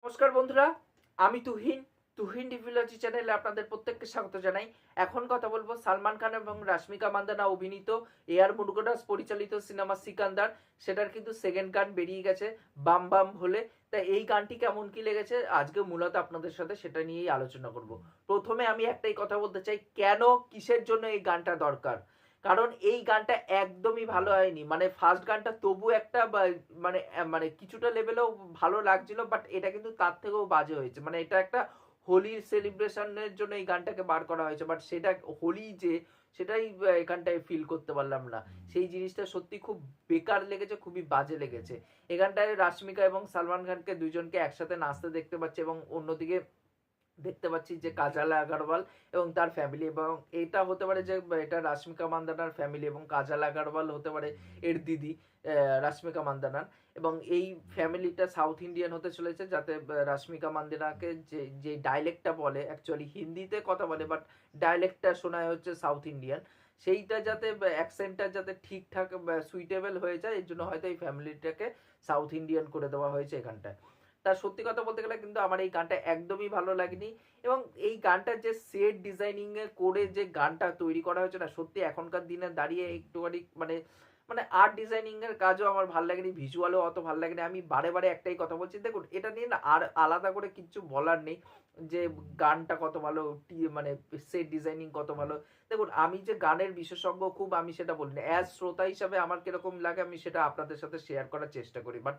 নমস্কার বন্ধুরা, আমি তুহিন রিভিউলজি চ্যানেলে আপনাদের প্রত্যেককে স্বাগত জানাই। এখন কথা বলবো সালমান খান এবং রাশমিকা মান্দানা অভিনীত এআর মুরুগদাস পরিচালিত সিনেমা সিকান্দার। সেটার কিন্তু সেকেন্ড গান বেরিয়ে গেছে, বাম বাম ভোলে। তাই এই গানটি কেমন কি লেগেছে আজকে মূলত আপনাদের সাথে সেটা নিয়েই আলোচনা করব। প্রথমে আমি একটাই কথা বলতে চাই, কেন কিসের জন্য এই গানটা দরকার। কারণ এই গানটা একদমই ভালো হয়নি। মানে ফার্স্ট গানটা তবু একটা মানে মানে কিছুটা লেভেলেও ভালো লাগছিল, বাট এটা কিন্তু তার থেকেও বাজে হয়েছে। মানে এটা একটা হোলির সেলিব্রেশনের জন্য এই গানটাকে বার করা হয়েছে, বাট সেটা হোলি যে সেটাই এখানটায় ফিল করতে পারলাম না। সেই জিনিসটা সত্যি খুব বেকার লেগেছে, খুবই বাজে লেগেছে। এখানটায় রাশমিকা এবং সালমান খানকে দুইজনকে একসাথে নাচতে দেখতে পাচ্ছি, এবং অন্যদিকে দেখতে পাচ্ছি যে কাজল আগারওয়াল এবং তার ফ্যামিলি, এবং এটা হতে পারে যে এটা রাশমিকা মান্দানার ফ্যামিলি, এবং কাজল আগারওয়াল হতে পারে এর দিদি রাশমিকা মান্দানার। এবং এই ফ্যামিলিটা সাউথ ইন্ডিয়ান হতে চলেছে, যাতে রাশমিকা মান্দানাকে যে যে ডায়ালেক্টটা বলে, অ্যাকচুয়ালি হিন্দিতে কথা বলে বাট ডায়ালেক্টটা শোনায় হচ্ছে সাউথ ইন্ডিয়ান। সেইটা যাতে অ্যাকসেন্টটা যাতে ঠিকঠাক সুইটেবল হয়ে যায়, এর জন্য হয়তো এই ফ্যামিলিটাকে সাউথ ইন্ডিয়ান করে দেওয়া হয়েছে এখানটায়। তার সত্যি কথা বলতে গেলে কিন্তু আমার এই গানটা একদমই ভালো লাগেনি। এবং এই গানটার যে সেট ডিজাইনিং এ করে যে গানটা তৈরি করা হয়েছে না, সত্যি এখনকার দিনে দাঁড়িয়ে একটুখানি মানে মানে আর্ট ডিজাইনিং এর কাজও আমার ভালো লাগেনি, ভিজুয়ালও অত ভালো লাগেনি। আমি বারে বারে একটাই কথা বলছি, দেখুন এটা নিয়ে না আর আলাদা করে কিচ্ছু বলার নেই যে গানটা কত ভালো, মানে সেট ডিজাইনিং কত ভালো। দেখুন আমি যে গানের বিশেষজ্ঞ খুব, আমি সেটা বলি না। অ্যাজ শ্রোতা হিসাবে আমার কিরকম লাগে আমি সেটা আপনাদের সাথে শেয়ার করার চেষ্টা করি। বাট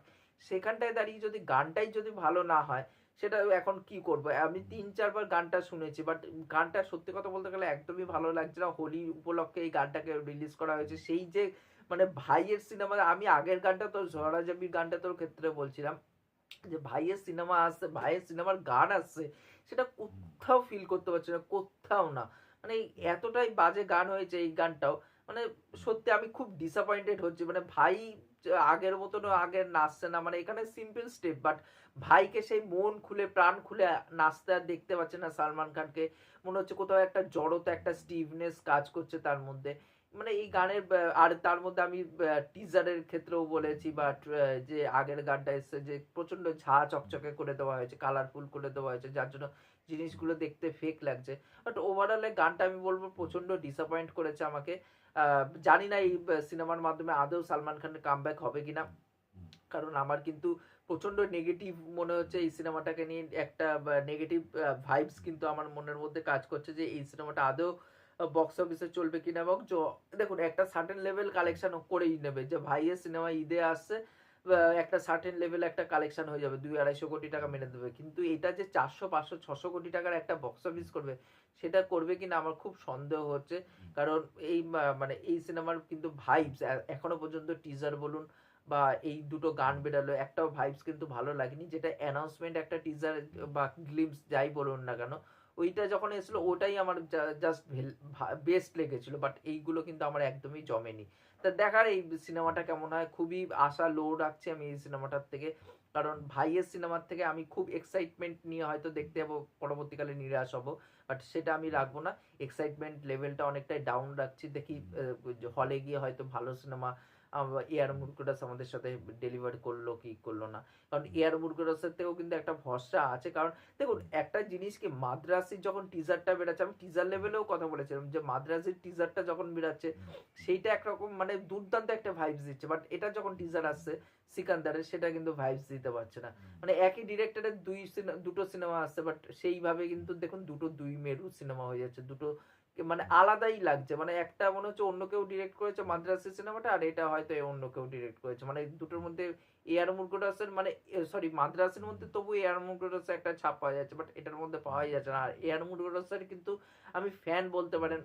সেখানটায় দাঁড়িয়ে যদি গানটাই যদি ভালো না হয়, সেটা এখন কি করবো। আমি ৩-৪ বার গানটা শুনেছি, বাট গানটা সত্যি কথা বলতে গেলে একদমই ভালো লাগছে না। হোলি উপলক্ষে এই গানটাকে রিলিজ করা হয়েছে, সেই যে মানে ভাইয়ের সিনেমা। আমি আগের গানটা তোর ঝরা যাবির গানটা তোর ক্ষেত্রে বলছিলাম যে ভাইয়ের সিনেমা আসছে, ভাইয়ের সিনেমার গান আসছে, সেটা কোথাও ফিল করতে পারছি না, কোথাও না। মানে এতটাই বাজে গান হয়েছে এই গানটাও। মানে সত্যি আমি খুব ডিসঅ্যাপয়েন্টেড হচ্ছি। মানে ভাই আগের মতন আগের নাচছে না। মানে এখানে সিম্পল স্টেপ, বাট ভাইকে সেই মন খুলে প্রাণ খুলে নাচতে আর দেখতে পাচ্ছে না সালমান খানকে। মনে হচ্ছে কোথাও একটা জড়তা, একটা স্টিভনেস কাজ করছে তার মধ্যে। মানে এই গানের আর তার মধ্যে আমি টিজারের ক্ষেত্রেও বলেছি, বাট যে আগের গানটা এসছে যে প্রচন্ড ঝা চকচকে করে দেওয়া হয়েছে, কালারফুল করে দেওয়া হয়েছে, যার জন্য জিনিসগুলো দেখতে ফেক লাগছে। বাট ওভারঅল গানটা আমি বলবো প্রচন্ড ডিসঅ্যাপয়েন্ট করেছে আমাকে। জানি না এই সিনেমার মাধ্যমে আদৌ সালমান খানের কামব্যাক হবে কিনা। কারণ আমার কিন্তু প্রচন্ড নেগেটিভ মনে হচ্ছে এই সিনেমাটাকে নিয়ে। একটা নেগেটিভ ভাইবস কিন্তু আমার মনের মধ্যে কাজ করছে যে এই সিনেমাটা আদৌ বক্স অফিসে চলবে কিনা। এবং দেখুন একটা সার্টেন লেভেল কালেকশন করেই নেবে, যে ভাইয়ের সিনেমা ঈদে আসছে, একটা সার্টেন লেভেল একটা কালেকশন হয়ে যাবে, ২-২৫০ কোটি টাকা মেনে দেবে। কিন্তু এটা যে ৪০০-৫০০-৬০০ কোটি টাকার একটা বক্স অফিস করবে, সেটা করবে কিনা আমার খুব সন্দেহ হচ্ছে। কারণ এই মানে এই সিনেমার কিন্তু ভাইবস এখনো পর্যন্ত টিজার বলুন বা এই দুটো গান বেরালো, একটাও ভাইবস কিন্তু ভালো লাগেনি। যেটা অ্যানাউন্সমেন্ট একটা টিজার বা গ্লিমস যাই বলুন না কেন, ওইটা যখন এসেছিল ওটাই আমার জাস্ট বেস্ট লেগেছিল। বাট এইগুলো কিন্তু আমার একদমই জমেনি। তা দেখার এই সিনেমাটা কেমন হয়, খুবই আশা লো রাখছি আমি এই সিনেমাটার থেকে। কারণ ভাইয়ের সিনেমার থেকে আমি খুব এক্সাইটমেন্ট নিয়ে হয়তো দেখতে যাবো, পরবর্তীকালে নিরাশ হব। বাট সেটা আমি রাখবো না, এক্সাইটমেন্ট লেভেলটা অনেকটাই ডাউন রাখছি। দেখি হলে গিয়ে হয়তো ভালো সিনেমা এয়ার মুরকুটাস আমাদের সাথে ডেলিভার করলো কি করলো না। কারণ এয়ার মুরকুটাসের থেকেও কিন্তু একটা ভরসা আছে। কারণ দেখুন একটা জিনিস কি, মাদ্রাসির যখন টিজারটা বেরাচ্ছে, আমি টিজার লেভেলেও কথা বলেছিলাম যে মাদ্রাসির টিজারটা যখন বেরাচ্ছে সেইটা একরকম মানে দুর্দান্ত একটা ভাইবস দিচ্ছে। বাট এটা যখন টিজার আসছে সিকান্দারের, সেটা কিন্তু ভাইবস দিতে পারছে না। মানে একই ডিরেক্টরের দুটো সিনেমা আসছে, বাট সেইভাবে কিন্তু দেখুন দুটো দুই মেরু সিনেমা হয়ে যাচ্ছে। দুটো মানে আলাদাই লাগছে। মানে একটা মনে হচ্ছে অন্য কেউ ডিরেক্ট করেছে মাদ্রাসি সিনেমাটা, আর এটা হয়তো অন্য কেউ ডিরেক্ট করেছে। মানে দুটোর মধ্যে এআর মুরকুটাসের মানে সরি মাদ্রাসের মধ্যে তবু এআর মুরকুটাসের একটা ছাপ পাওয়া যাচ্ছে, বাট এটার মধ্যে পাওয়াই যাচ্ছে না। আর এআর মুরকুটাসের কিন্তু আমি ফ্যান বলতে পারেন।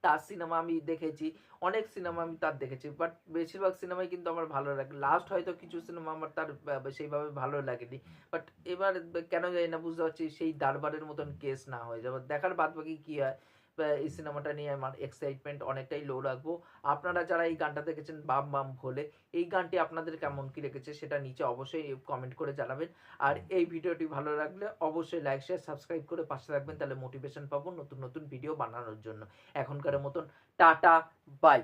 তার সিনেমা আমি দেখেছি, অনেক সিনেমা আমি তার দেখেছি, বাট বেশিরভাগ সিনেমাই কিন্তু আমার ভালো লাগে। লাস্ট হয়তো কিছু সিনেমা আমার তার সেইভাবে ভালো লাগেনি। বাট এবার কেন জানি না, বুঝতে পারছি সেই দারবারের মতন কেস না হয়ে যাবে। দেখার বাদ বাকি কি হয়। এই সিনেমাটা নিয়ে আমার এক্সাইটমেন্ট অনেকটাই লো রাখবো। আপনারা যারা এই গানটা দেখেছেন বাম বাম ভোলে, এই গানটি আপনাদের কেমন কি লেগেছে সেটা নিচে অবশ্যই কমেন্ট করে জানাবেন। আর এই ভিডিওটি ভালো লাগলে অবশ্যই লাইক শেয়ার সাবস্ক্রাইব করে পাশে রাখবেন, তাহলে মোটিভেশন পাবো নতুন নতুন ভিডিও বানানোর জন্য। এখনকার মতন টাটা, বাই।